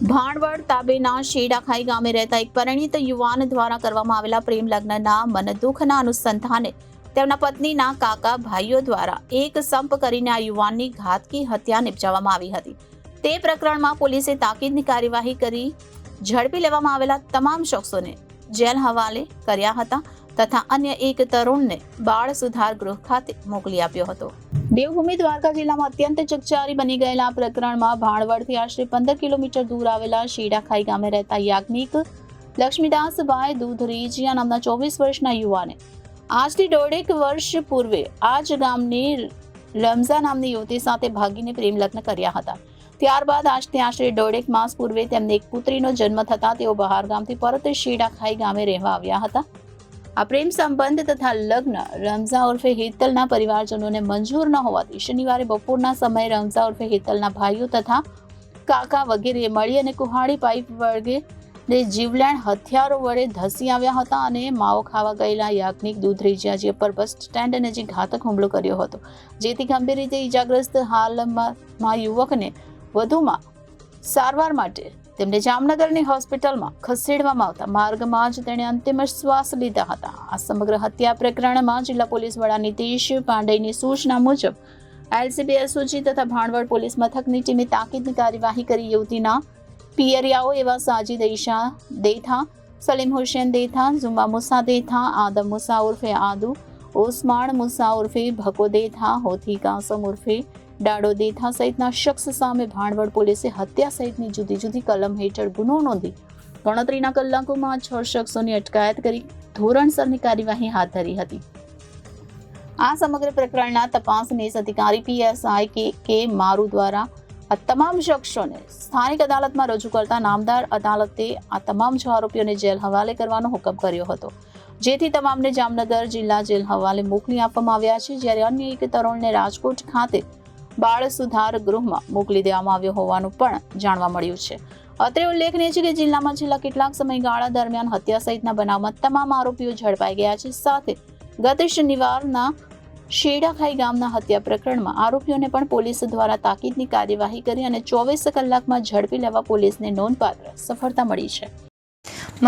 ભાણવડ તાબેના શેડાખાઈ ગામે રહેતા એક પરિણીત યુવાન દ્વારા કરવામાં આવેલા પ્રેમ લગ્નના મનદુખના અનુસંધાને તેમના પત્નીના કાકા ભાઈઓ દ્વારા એક સંપ કરીને આ યુવાનની ઘાતકી હત્યા નિપજાવવામાં આવી હતી। તે પ્રકરણમાં પોલીસે તાકીદની કાર્યવાહી કરી ઝડપી લેવામાં આવેલા તમામ શખ્સોને જેલ હવાલે કર્યા હતા તથા અન્ય એક તરુણને બાળ સુધાર ગૃહ ખાતે મોકલી આપ્યો હતો। દેવભૂમિ દ્વારકા જિલ્લામાં અત્યંત ચકચારી બની ગયેલા આ પ્રકરણમાં ભાણવડથી આશરે 15 કિલોમીટર દૂર આવેલા શેડાખાઈ ગામે રહેતા યાજ્ઞિક લક્ષ્મીદાસભાઈ દુધરેજિયા નામના 24 વર્ષના યુવાને આજથી 1.5 વર્ષ પૂર્વે આ જ ગામની રમઝા નામની યુવતી સાથે ભાગીને પ્રેમ લગ્ન કર્યા હતા। ત્યારબાદ આજથી આશરે 1.5 માસ પૂર્વે તેમને એક પુત્રીનો જન્મ થતા તેઓ બહાર ગામથી પરત શેડાખાઈ ગામે રહેવા આવ્યા હતા। આ પ્રેમ સંબંધ તથા લગ્ન રમઝા ઉર્ફે હેતલના પરિવારજનોને મંજૂર ન હોવાથી શનિવારે બપોરના સમયે રમઝા ઉર્ફે હેતલના ભાઈઓ તથા કાકા વગેરે મળી અને કુહાડી પાઇપ વડે જીવલેણ હથિયારો વડે ધસી આવ્યા હતા અને માવો ખાવા ગયેલા યાજ્ઞિક દુધરેજિયાજી પર બસ સ્ટેન્ડ નજીક ઘાતક હુમલો કર્યો હતો, જેથી ગંભીર રીતે ઈજાગ્રસ્ત હાલમાં યુવકને વધુમાં સારવાર માટે તેમને જામનગરની હોસ્પિટલમાં ખસેડવામાં આવતા માર્ગમાં જ તેણે અંતિમ શ્વાસ લીધા હતા। આ સમગ્ર હત્યા પ્રકરણમાં જિલ્લા પોલીસ વડા નીતિશ પાંડેની સૂચના મુજબ એલસીબી એસઓજી તથા ભાણવડ પોલીસ મથકની ટીમે તાકીદની કાર્યવાહી કરી યુવતીના પિયરિયાઓ એવા સાજીદ ઈશા દેથા, સલીમ હુસેન દેથા, ઝુમા મુસા દેથા, આદમ મુસા ઉર્ફે આદુ, ઓસમાણ મુસા ઉર્ફે ભકો દેથા, હોથી કાસમ ઉર્ફે ડાડો દેથા સહિતના શખ્સ સામે ભાણવડ પોલીસે હત્યા સહિતની જુદી જુદી કલમ હેઠળ ગુનો નોંધી ગણતરીના કલાકોમાં 6 શખ્સોની અટકાયત કરી ધોરણસરની કાર્યવાહી હાથ ધરી હતી। આ સમગ્ર પ્રકરણના તપાસનીશ અધિકારી પીએસઆઈ કે મારુ દ્વારા આ તમામ શખ્સોને સ્થાનિક અદાલતમાં રજૂ કરતા નામદાર અદાલતે આ તમામ 6 આરોપીઓને જેલ હવાલે કરવાનો હુકમ કર્યો હતો, જેથી તમામને જામનગર જિલ્લા જેલ હવાલે મોકલી આપવામાં આવ્યા છે, જ્યારે અન્ય એક તરુણને રાજકોટ ખાતે બાળ સુધાર ગૃહમાં મોકલી દેવામાં આવ્યો હોવાનું પણ જાણવા મળ્યું છે। અત્રે ઉલ્લેખનીય છે કે જિલ્લામાં છેલ્લા કેટલાક સમયગાળા દરમિયાન હત્યા સહિતના બનાવમાં તમામ આરોપીઓ ઝડપાઈ ગયા છે। સાથે ગત શનિવારના શેડાખાઈ ગામના હત્યા પ્રકરણમાં આરોપીઓને પણ પોલીસ દ્વારા તાકીદની કાર્યવાહી કરી અને 24 કલાકમાં ઝડપી લેવા પોલીસને નોંધપાત્ર સફળતા મળી છે।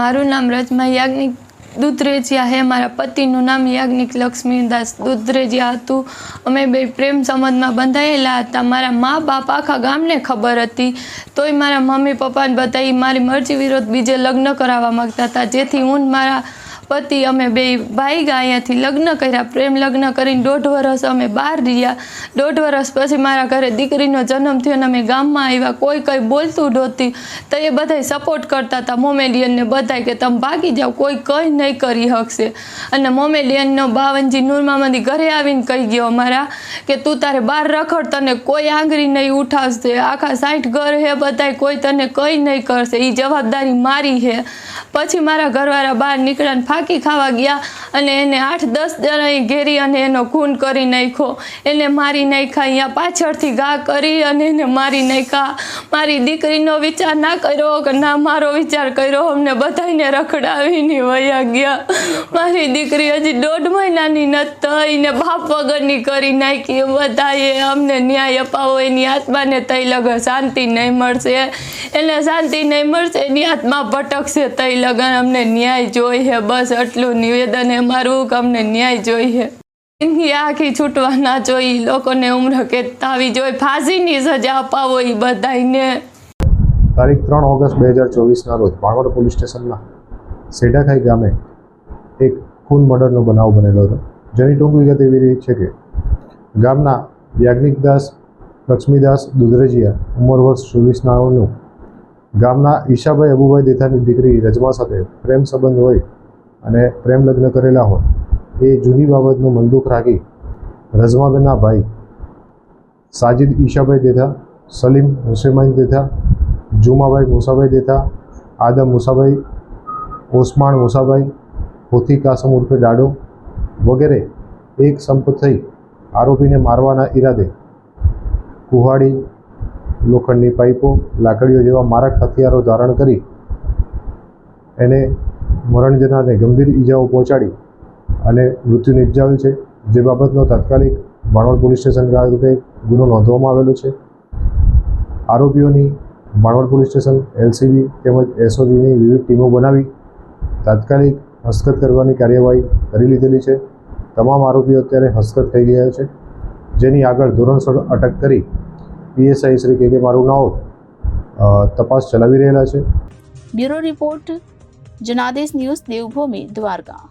મારું નામ રજમા યાજ્ઞિક દુધરેજિયા है। મારા પતિનું નામ યાજ્ઞિક લક્ષ્મીદાસ દુધરેજિયા હતું। અમે બે પ્રેમ સંબંધમાં બંધાયેલા હતા। મારા મા બાપ આખા ગામને ખબર હતી, તોય મારા મમ્મી પપ્પાને બધા મારી મરજી વિરોધ બીજે લગ્ન કરાવવા માગતા હતા, જેથી હું મારા પતિ અમે બે ભાઈ ગયા અહીંયાથી લગ્ન કર્યા। પ્રેમ લગ્ન કરીને 1.5 વર્ષ અમે બહાર રહ્યા। 1.5 વર્ષ પછી મારા ઘરે દીકરીનો જન્મ થયો અને અમે ગામમાં આવ્યા। કોઈ કંઈ બોલતું નહોતી, તો એ બધાય સપોર્ટ કરતા હતા મોમેડિયનને બધાય કે તમે ભાગી જાઓ, કોઈ કંઈ નહીં કરી શકશે। અને મોમેડિયનનો બાવનજી નૂરમામાંથી ઘરે આવીને કહી ગયો અમારા કે તું તારે બહાર રખડ, તને કોઈ આંગળી નહીં ઉઠાવશે, આખા 60 ઘર હે બધાય, કોઈ તને કંઈ નહીં કરશે, એ જવાબદારી મારી છે। પછી મારા ઘરવાળા બહાર નીકળ્યા ફાંકી ખાવા ગયા અને એને 8-10 જણાએ ઘેરી અને એનો ખૂન કરી નાખ્યો, એને મારી નાખ્યા। અહીંયા પાછળથી ઘા કરી અને એને મારી નાખ્યા। મારી દીકરીનો વિચાર ના કર્યો કે ના મારો વિચાર કર્યો, અમને બધાને રખડાવીને વયા ગયા। મારી દીકરી હજી 1.5 મહિનાની નથી થઈ ને બાપ વગરની કરી નાખી। બધાએ અમને ન્યાય અપાવો, એની આત્માને તઈ લગન શાંતિ નહીં મળશે, એને શાંતિ નહીં મળશે, એની આત્મા ભટકશે, તઈ લગન અમને ન્યાય જોઈએ। બસ આટલું નિવેદન અમારું કે અમને ન્યાય જોઈએ। જિંદગી આખી છૂટવા ના જોઈએ, લોકોને ઉમ્ર કેદ થવી જોઈએ, ફાંસીની સજા અપાવો એ બધાને। તારીખ 3 ઓગસ્ટ 2024ના રોજ ભાણવડ પોલીસ સ્ટેશનના શેડાખાઈ ગામે એક ખૂન મર્ડરનો બનાવ બનેલો હતો, જેની ટૂંક વિગત એવી રહી છે કે ગામના યાજ્ઞિકદાસ લક્ષ્મીદાસ દુધરેજિયા ઉંમર વર્ષ 24નાનું ગામના ઈશાભાઈ અબુભાઈ દેથાની દીકરી રજમા સાથે પ્રેમ સંબંધ હોય અને પ્રેમ લગ્ન કરેલા હોય એ જૂની બાબતનું મનદુખ રાખી રજમાબેનના ભાઈ સાજીદ ઈશાભાઈ દેથા, સલીમ હુસેન દેથા, જુમાભાઈ મુસાભાઈ દેથા, આદમ મુસાભાઈ, ઓસમાણ મુસાભાઈ, હોથી કાસમ ઉર્ફે ડાડો વગેરે એક સંપ થઈ આરોપીને મારવાના ઈરાદે કુહાડી, લોખંડની પાઇપો, લાકડીઓ જેવા મારક હથિયારો ધારણ કરી એને મરણ જનારને ગંભીર ઈજાઓ પહોંચાડી અને મૃત્યુ નિપજાવેલ છે, જે બાબતનો તાત્કાલિક ભાણવડ પોલીસ સ્ટેશન ખાતે ગુનો નોંધવામાં આવેલો છે। આરોપીઓની ભાણવડ પોલીસ સ્ટેશન LCB તેમજ SOGની વિવિધ ટીમો બનાવી તાત્કાલિક હસ્તગત કરવાની કાર્યવાહી કરી લીધેલી છે. તમામ આરોપીઓ અત્યારે હસ્તગત થઈ ગયા છે, જેની આગળ ધોરણસર અટક કરી PSI શ્રી KK મારુનાઓ તપાસ ચલાવી રહેલા છે. Bureau report Janadesh news, Devbhumi, Dwarka.